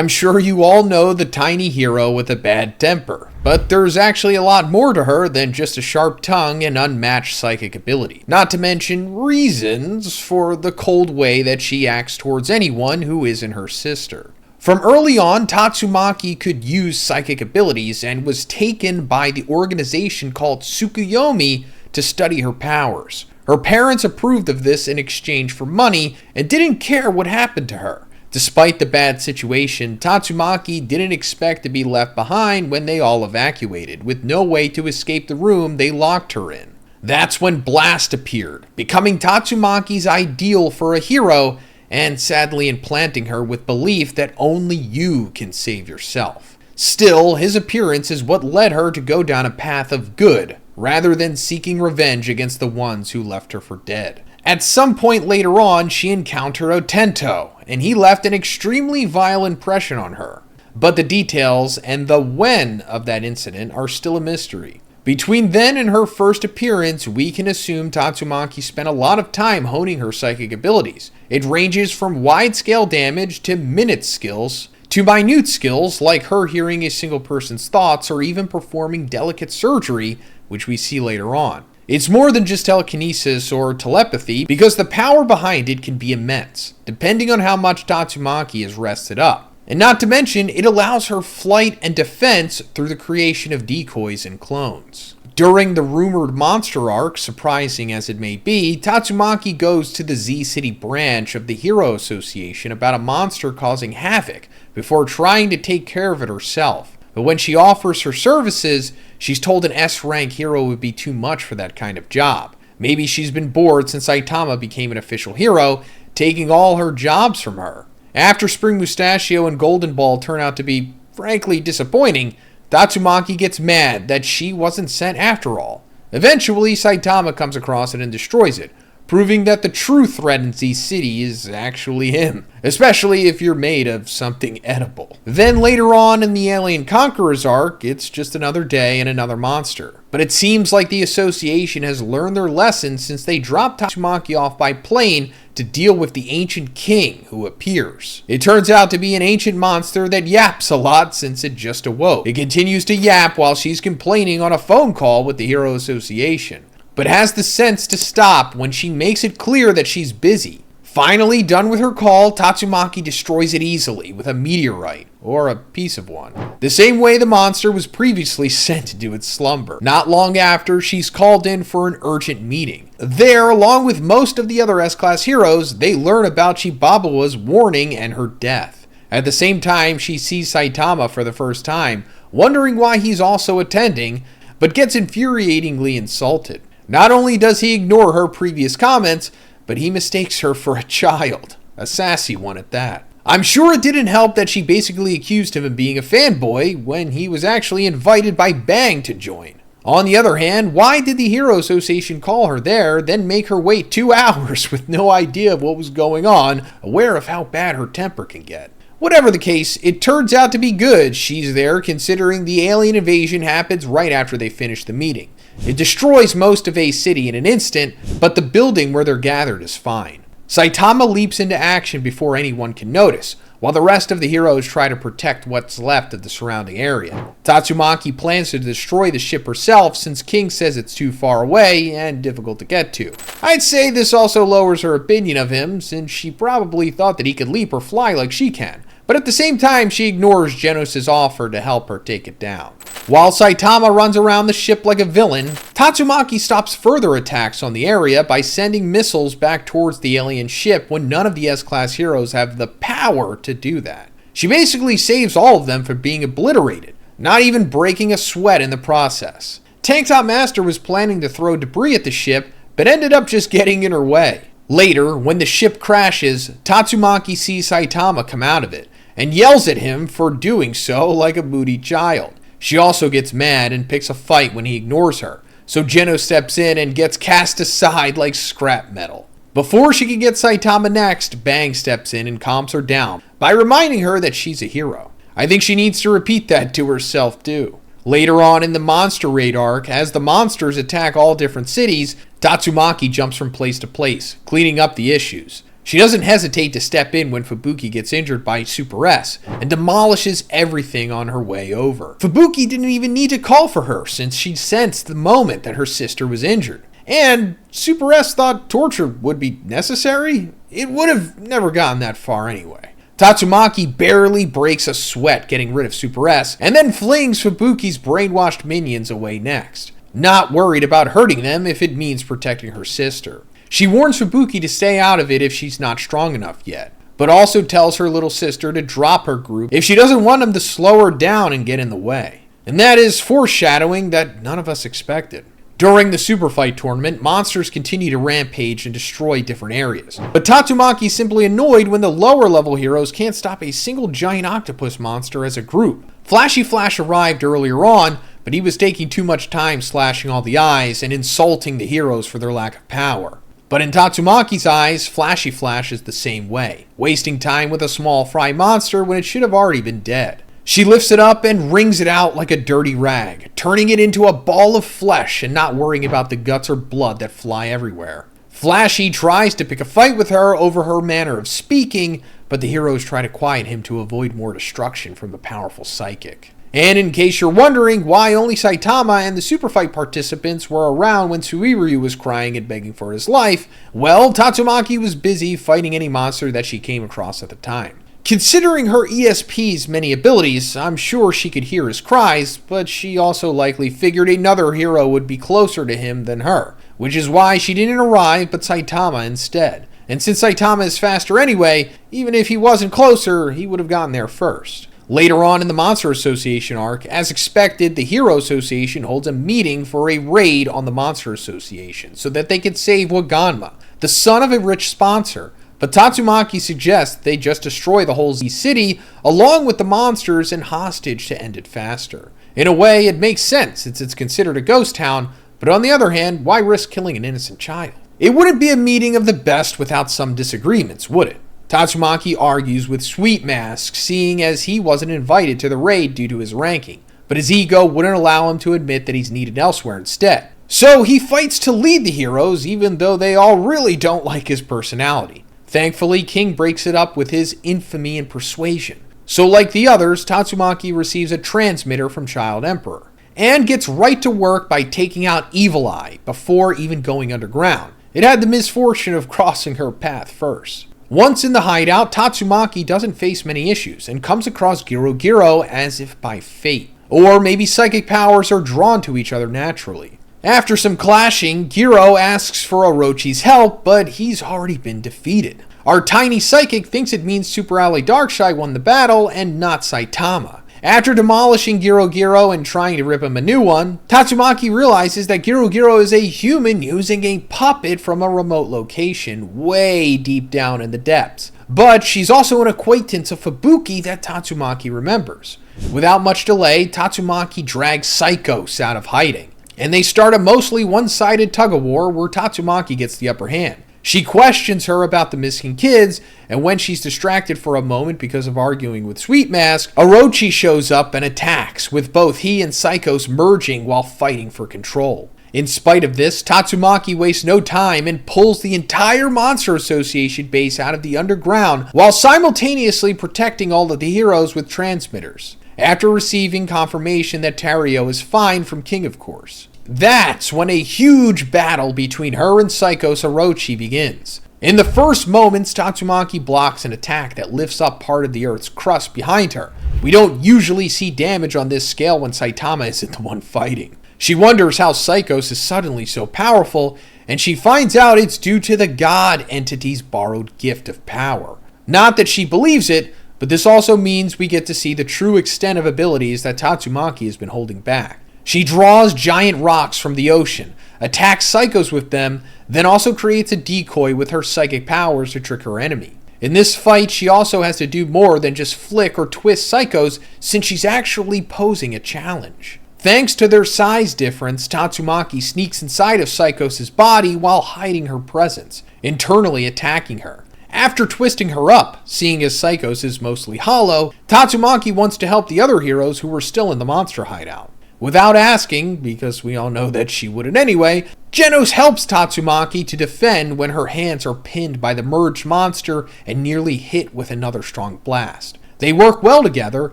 I'm sure you all know the tiny hero with a bad temper, but there's actually a lot more to her than just a sharp tongue and unmatched psychic ability. Not to mention reasons for the cold way that she acts towards anyone who isn't her sister. From early on, Tatsumaki could use psychic abilities and was taken by the organization called Tsukuyomi to study her powers. Her parents approved of this in exchange for money and didn't care what happened to her. Despite the bad situation, Tatsumaki didn't expect to be left behind when they all evacuated, with no way to escape the room they locked her in. That's when Blast appeared, becoming Tatsumaki's ideal for a hero and sadly implanting her with belief that only you can save yourself. Still, his appearance is what led her to go down a path of good, rather than seeking revenge against the ones who left her for dead. At some point later on, she encountered Otento, and he left an extremely vile impression on her. But the details and the when of that incident are still a mystery. Between then and her first appearance, we can assume Tatsumaki spent a lot of time honing her psychic abilities. It ranges from wide-scale damage to minute skills, to minute skills like her hearing a single person's thoughts or even performing delicate surgery, which we see later on. It's more than just telekinesis or telepathy because the power behind it can be immense, depending on how much Tatsumaki is rested up. And not to mention, it allows her flight and defense through the creation of decoys and clones. During the rumored monster arc, surprising as it may be, Tatsumaki goes to the Z-City branch of the Hero Association about a monster causing havoc before trying to take care of it herself. But when she offers her services, she's told an S-rank hero would be too much for that kind of job. Maybe she's been bored since Saitama became an official hero, taking all her jobs from her. After Spring Mustachio and Golden Ball turn out to be, frankly, disappointing, Tatsumaki gets mad that she wasn't sent after all. Eventually, Saitama comes across it and destroys it, proving that the true threat in Z-City is actually him, especially if you're made of something edible. Then later on in the Alien Conquerors arc, it's just another day and another monster. But it seems like the association has learned their lesson since they dropped Tatsumaki off by plane to deal with the ancient king who appears. It turns out to be an ancient monster that yaps a lot since it just awoke. It continues to yap while she's complaining on a phone call with the Hero Association, but has the sense to stop when she makes it clear that she's busy. Finally done with her call, Tatsumaki destroys it easily with a meteorite, or a piece of one, the same way the monster was previously sent to its slumber. Not long after, she's called in for an urgent meeting. There, along with most of the other S-Class heroes, they learn about Chibabawa's warning and her death. At the same time, she sees Saitama for the first time, wondering why he's also attending, but gets infuriatingly insulted. Not only does he ignore her previous comments, but he mistakes her for a child. A sassy one at that. I'm sure it didn't help that she basically accused him of being a fanboy when he was actually invited by Bang to join. On the other hand, why did the Hero Association call her there, then make her wait 2 hours with no idea of what was going on, aware of how bad her temper can get? Whatever the case, it turns out to be good she's there considering the alien invasion happens right after they finish the meeting. It destroys most of A-City in an instant, but the building where they're gathered is fine. Saitama leaps into action before anyone can notice, while the rest of the heroes try to protect what's left of the surrounding area. Tatsumaki plans to destroy the ship herself since King says it's too far away and difficult to get to. I'd say this also lowers her opinion of him since she probably thought that he could leap or fly like she can. But at the same time, she ignores Genos' offer to help her take it down. While Saitama runs around the ship like a villain, Tatsumaki stops further attacks on the area by sending missiles back towards the alien ship when none of the S-Class heroes have the power to do that. She basically saves all of them from being obliterated, not even breaking a sweat in the process. Tank Top Master was planning to throw debris at the ship, but ended up just getting in her way. Later, when the ship crashes, Tatsumaki sees Saitama come out of it, and yells at him for doing so like a moody child. She also gets mad and picks a fight when he ignores her, so Geno steps in and gets cast aside like scrap metal. Before she can get Saitama next, Bang steps in and calms her down by reminding her that she's a hero. I think she needs to repeat that to herself too. Later on in the Monster Raid arc, as the monsters attack all different cities, Tatsumaki jumps from place to place, cleaning up the issues. She doesn't hesitate to step in when Fubuki gets injured by Super S and demolishes everything on her way over. Fubuki didn't even need to call for her since she sensed the moment that her sister was injured. And Super S thought torture would be necessary? It would have never gotten that far anyway. Tatsumaki barely breaks a sweat getting rid of Super S and then flings Fubuki's brainwashed minions away next, not worried about hurting them if it means protecting her sister. She warns Fubuki to stay out of it if she's not strong enough yet, but also tells her little sister to drop her group if she doesn't want them to slow her down and get in the way. And that is foreshadowing that none of us expected. During the Super Fight tournament, monsters continue to rampage and destroy different areas. But Tatsumaki's simply annoyed when the lower level heroes can't stop a single giant octopus monster as a group. Flashy Flash arrived earlier on, but he was taking too much time slashing all the eyes and insulting the heroes for their lack of power. But in Tatsumaki's eyes, Flashy Flash is the same way, wasting time with a small fry monster when it should have already been dead. She lifts it up and wrings it out like a dirty rag, turning it into a ball of flesh and not worrying about the guts or blood that fly everywhere. Flashy tries to pick a fight with her over her manner of speaking, but the heroes try to quiet him to avoid more destruction from the powerful psychic. And in case you're wondering why only Saitama and the Super Fight participants were around when Suiryu was crying and begging for his life, well, Tatsumaki was busy fighting any monster that she came across at the time. Considering her ESP's many abilities, I'm sure she could hear his cries, but she also likely figured another hero would be closer to him than her, which is why she didn't arrive but Saitama instead. And since Saitama is faster anyway, even if he wasn't closer, he would have gotten there first. Later on in the Monster Association arc, as expected, the Hero Association holds a meeting for a raid on the Monster Association so that they can save Waganma, the son of a rich sponsor. But Tatsumaki suggests they just destroy the whole Z city along with the monsters and hostage to end it faster. In a way, it makes sense since it's considered a ghost town, but on the other hand, why risk killing an innocent child? It wouldn't be a meeting of the best without some disagreements, would it? Tatsumaki argues with Sweet Mask, seeing as he wasn't invited to the raid due to his ranking, but his ego wouldn't allow him to admit that he's needed elsewhere instead. So he fights to lead the heroes, even though they all really don't like his personality. Thankfully, King breaks it up with his infamy and persuasion. So like the others, Tatsumaki receives a transmitter from Child Emperor, and gets right to work by taking out Evil Eye before even going underground. It had the misfortune of crossing her path first. Once in the hideout, Tatsumaki doesn't face many issues and comes across Giro as if by fate. Or maybe psychic powers are drawn to each other naturally. After some clashing, Giro asks for Orochi's help, but he's already been defeated. Our tiny psychic thinks it means Super Ally Darkshire won the battle and not Saitama. After demolishing Giro and trying to rip him a new one, Tatsumaki realizes that Giro is a human using a puppet from a remote location way deep down in the depths. But she's also an acquaintance of Fubuki that Tatsumaki remembers. Without much delay, Tatsumaki drags Psychos out of hiding, and they start a mostly one-sided tug-of-war where Tatsumaki gets the upper hand. She questions her about the missing kids, and when she's distracted for a moment because of arguing with Sweet Mask, Orochi shows up and attacks, with both he and Psychos merging while fighting for control. In spite of this, Tatsumaki wastes no time and pulls the entire Monster Association base out of the underground while simultaneously protecting all of the heroes with transmitters, after receiving confirmation that Tario is fine from King, of course. That's when a huge battle between her and Psychos Orochi begins. In the first moments, Tatsumaki blocks an attack that lifts up part of the Earth's crust behind her. We don't usually see damage on this scale when Saitama isn't the one fighting. She wonders how Psychos is suddenly so powerful, and she finds out it's due to the god entity's borrowed gift of power. Not that she believes it, but this also means we get to see the true extent of abilities that Tatsumaki has been holding back. She draws giant rocks from the ocean, attacks Psychos with them, then also creates a decoy with her psychic powers to trick her enemy. In this fight, she also has to do more than just flick or twist Psychos, since she's actually posing a challenge. Thanks to their size difference, Tatsumaki sneaks inside of Psychos' body while hiding her presence, internally attacking her. After twisting her up, seeing as Psychos is mostly hollow, Tatsumaki wants to help the other heroes who were still in the monster hideout. Without asking, because we all know that she wouldn't anyway, Genos helps Tatsumaki to defend when her hands are pinned by the merged monster and nearly hit with another strong blast. They work well together,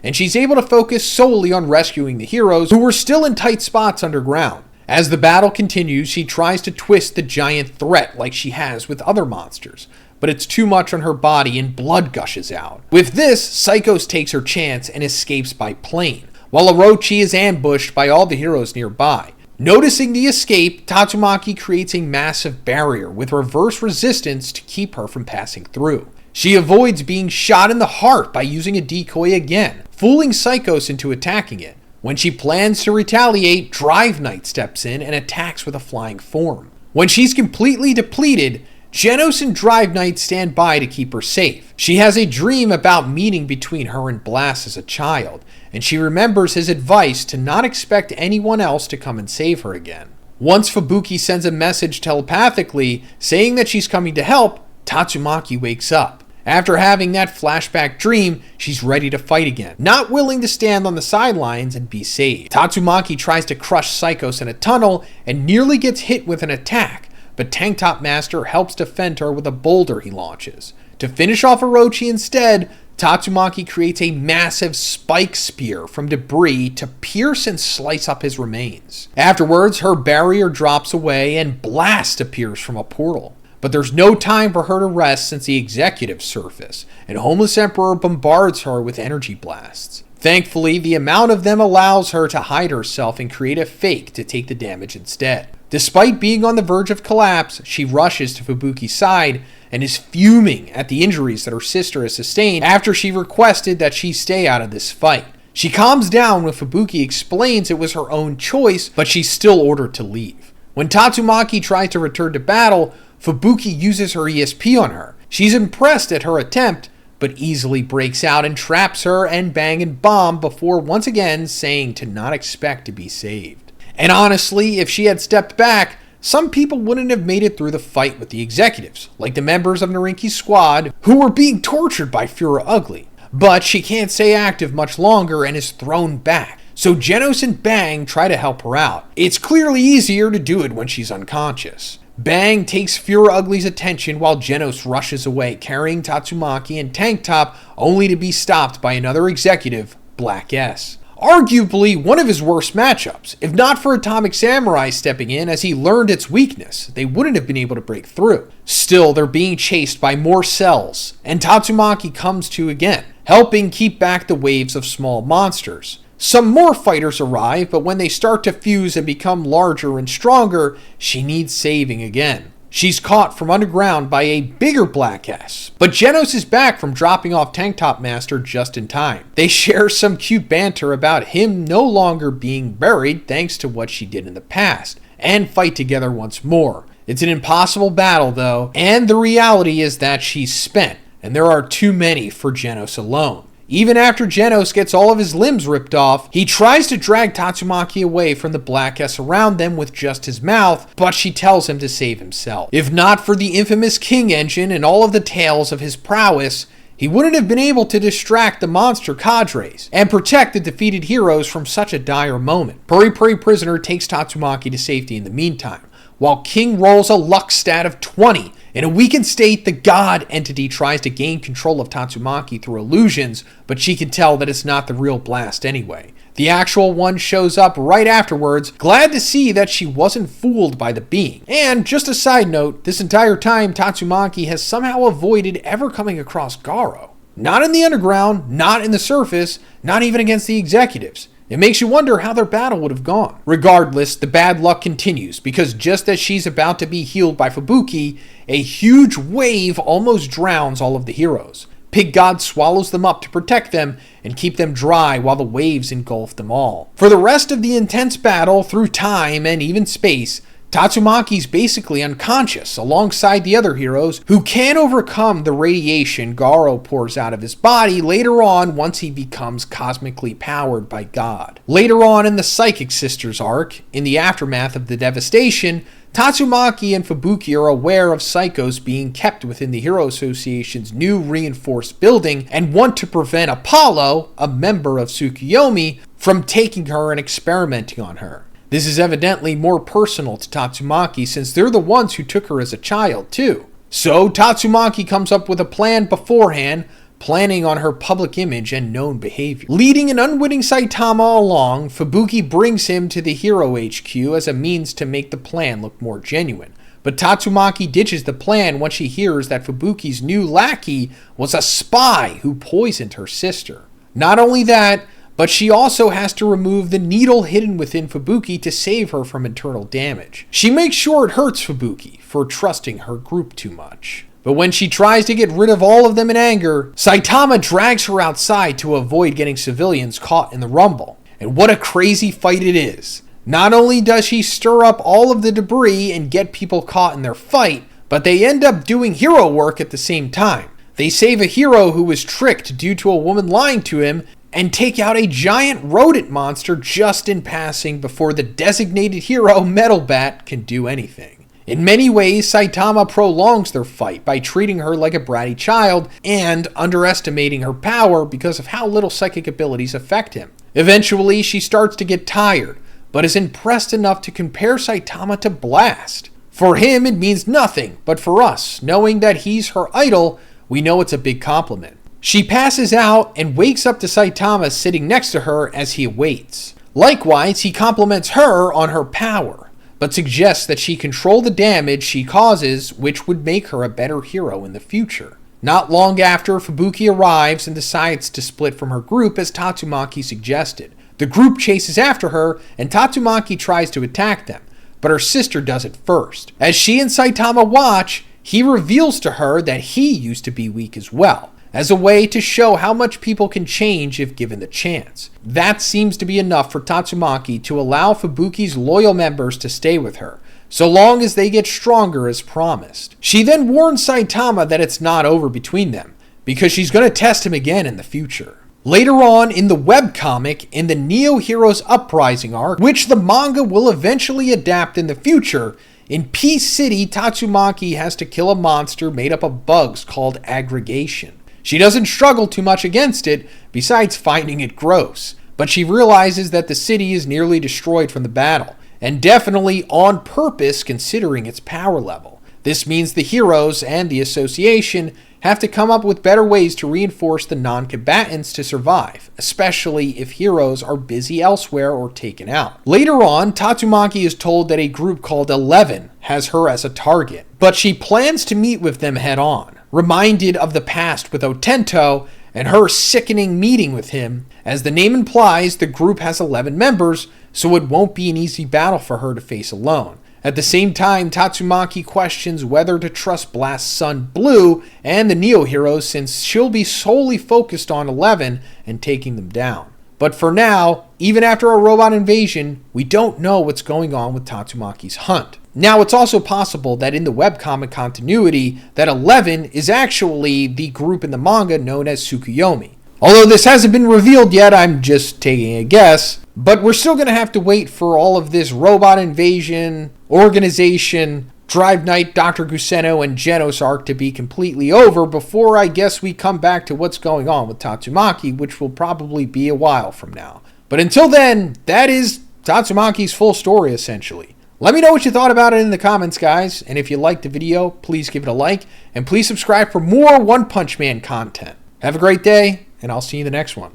and she's able to focus solely on rescuing the heroes who were still in tight spots underground. As the battle continues, she tries to twist the giant threat like she has with other monsters, but it's too much on her body and blood gushes out. With this, Psychos takes her chance and escapes by plane, while Orochi is ambushed by all the heroes nearby. Noticing the escape, Tatsumaki creates a massive barrier with reverse resistance to keep her from passing through. She avoids being shot in the heart by using a decoy again, fooling Psychos into attacking it. When she plans to retaliate, Drive Knight steps in and attacks with a flying form. When she's completely depleted, Genos and Drive Knight stand by to keep her safe. She has a dream about meeting between her and Blast as a child, and she remembers his advice to not expect anyone else to come and save her again. Once Fubuki sends a message telepathically saying that she's coming to help, Tatsumaki wakes up. After having that flashback dream, she's ready to fight again, not willing to stand on the sidelines and be saved. Tatsumaki tries to crush Psychos in a tunnel and nearly gets hit with an attack, but Tank Top Master helps defend her with a boulder he launches. To finish off Orochi instead, Tatsumaki creates a massive spike spear from debris to pierce and slice up his remains. Afterwards, her barrier drops away and Blast appears from a portal. But there's no time for her to rest since the executives surface, and Homeless Emperor bombards her with energy blasts. Thankfully, the amount of them allows her to hide herself and create a fake to take the damage instead. Despite being on the verge of collapse, she rushes to Fubuki's side and is fuming at the injuries that her sister has sustained after she requested that she stay out of this fight. She calms down when Fubuki explains it was her own choice, but she's still ordered to leave. When Tatsumaki tries to return to battle, Fubuki uses her ESP on her. She's impressed at her attempt, but easily breaks out and traps her and Bang and Bomb before once again saying to not expect to be saved. And honestly, if she had stepped back, some people wouldn't have made it through the fight with the executives, like the members of Narinki's squad, who were being tortured by Fura Ugly. But she can't stay active much longer and is thrown back. So Genos and Bang try to help her out. It's clearly easier to do it when she's unconscious. Bang takes Fura Ugly's attention while Genos rushes away, carrying Tatsumaki and Tank Top, only to be stopped by another executive, Black S. Arguably one of his worst matchups. If not for Atomic Samurai stepping in as he learned its weakness, they wouldn't have been able to break through. Still, they're being chased by more cells, and Tatsumaki comes to again, helping keep back the waves of small monsters. Some more fighters arrive, but when they start to fuse and become larger and stronger, she needs saving again. She's caught from underground by a bigger Black S, but Genos is back from dropping off Tank Top Master just in time. They share some cute banter about him no longer being buried thanks to what she did in the past, and fight together once more. It's an impossible battle though, and the reality is that she's spent, and there are too many for Genos alone. Even after Genos gets all of his limbs ripped off, he tries to drag Tatsumaki away from the Black S around them with just his mouth, but she tells him to save himself. If not for the infamous King Engine and all of the tales of his prowess, he wouldn't have been able to distract the monster cadres and protect the defeated heroes from such a dire moment. Puri Puri Prisoner takes Tatsumaki to safety in the meantime, while King rolls a luck stat of 20. In a weakened state, the god entity tries to gain control of Tatsumaki through illusions, but she can tell that it's not the real Blast anyway. The actual one shows up right afterwards, glad to see that she wasn't fooled by the being. And just a side note, this entire time Tatsumaki has somehow avoided ever coming across Garo. Not in the underground, not in the surface, not even against the executives. It makes you wonder how their battle would have gone. Regardless, the bad luck continues, because just as she's about to be healed by Fubuki, a huge wave almost drowns all of the heroes. Pig God swallows them up to protect them and keep them dry while the waves engulf them all. For the rest of the intense battle, through time and even space, Tatsumaki's basically unconscious alongside the other heroes who can overcome the radiation Garo pours out of his body later on once he becomes cosmically powered by God. Later on in the Psychic Sisters arc, in the aftermath of the devastation, Tatsumaki and Fubuki are aware of Psychos being kept within the Hero Association's new reinforced building and want to prevent Apollo, a member of Tsukuyomi, from taking her and experimenting on her. This is evidently more personal to Tatsumaki since they're the ones who took her as a child too. So Tatsumaki comes up with a plan beforehand, planning on her public image and known behavior. Leading an unwitting Saitama along, Fubuki brings him to the Hero HQ as a means to make the plan look more genuine. But Tatsumaki ditches the plan once she hears that Fubuki's new lackey was a spy who poisoned her sister. Not only that, but she also has to remove the needle hidden within Fubuki to save her from internal damage. She makes sure it hurts Fubuki for trusting her group too much. But when she tries to get rid of all of them in anger, Saitama drags her outside to avoid getting civilians caught in the rumble. And what a crazy fight it is. Not only does she stir up all of the debris and get people caught in their fight, but they end up doing hero work at the same time. They save a hero who was tricked due to a woman lying to him and take out a giant rodent monster just in passing before the designated hero Metal Bat can do anything. In many ways, Saitama prolongs their fight by treating her like a bratty child and underestimating her power because of how little psychic abilities affect him. Eventually, she starts to get tired, but is impressed enough to compare Saitama to Blast. For him, it means nothing, but for us, knowing that he's her idol, we know it's a big compliment. She passes out and wakes up to Saitama sitting next to her as he awaits. Likewise, he compliments her on her power, but suggests that she control the damage she causes, which would make her a better hero in the future. Not long after, Fubuki arrives and decides to split from her group as Tatsumaki suggested. The group chases after her, and Tatsumaki tries to attack them, but her sister does it first. As she and Saitama watch, he reveals to her that he used to be weak as well, as a way to show how much people can change if given the chance. That seems to be enough for Tatsumaki to allow Fubuki's loyal members to stay with her, so long as they get stronger as promised. She then warns Saitama that it's not over between them, because she's going to test him again in the future. Later on in the webcomic, in the Neo Heroes Uprising arc, which the manga will eventually adapt in the future, in Peace City, Tatsumaki has to kill a monster made up of bugs called aggregation. She doesn't struggle too much against it, besides finding it gross, but she realizes that the city is nearly destroyed from the battle, and definitely on purpose considering its power level. This means the heroes and the association have to come up with better ways to reinforce the non-combatants to survive, especially if heroes are busy elsewhere or taken out. Later on, Tatsumaki is told that a group called 11 has her as a target, but she plans to meet with them head on, reminded of the past with Otento and her sickening meeting with him. As the name implies, the group has 11 members, so it won't be an easy battle for her to face alone. At the same time, Tatsumaki questions whether to trust Blast's son Blue and the Neo Heroes since she'll be solely focused on 11 and taking them down. But for now, even after a robot invasion, we don't know what's going on with Tatsumaki's hunt. Now, it's also possible that in the webcomic continuity, that 11 is actually the group in the manga known as Tsukuyomi. Although this hasn't been revealed yet, I'm just taking a guess. But we're still going to have to wait for all of this robot invasion, organization, Drive Knight, Dr. Guseno, and Genos arc to be completely over before I guess we come back to what's going on with Tatsumaki, which will probably be a while from now. But until then, that is Tatsumaki's full story essentially. Let me know what you thought about it in the comments, guys, and if you liked the video, please give it a like, and please subscribe for more One Punch Man content. Have a great day, and I'll see you in the next one.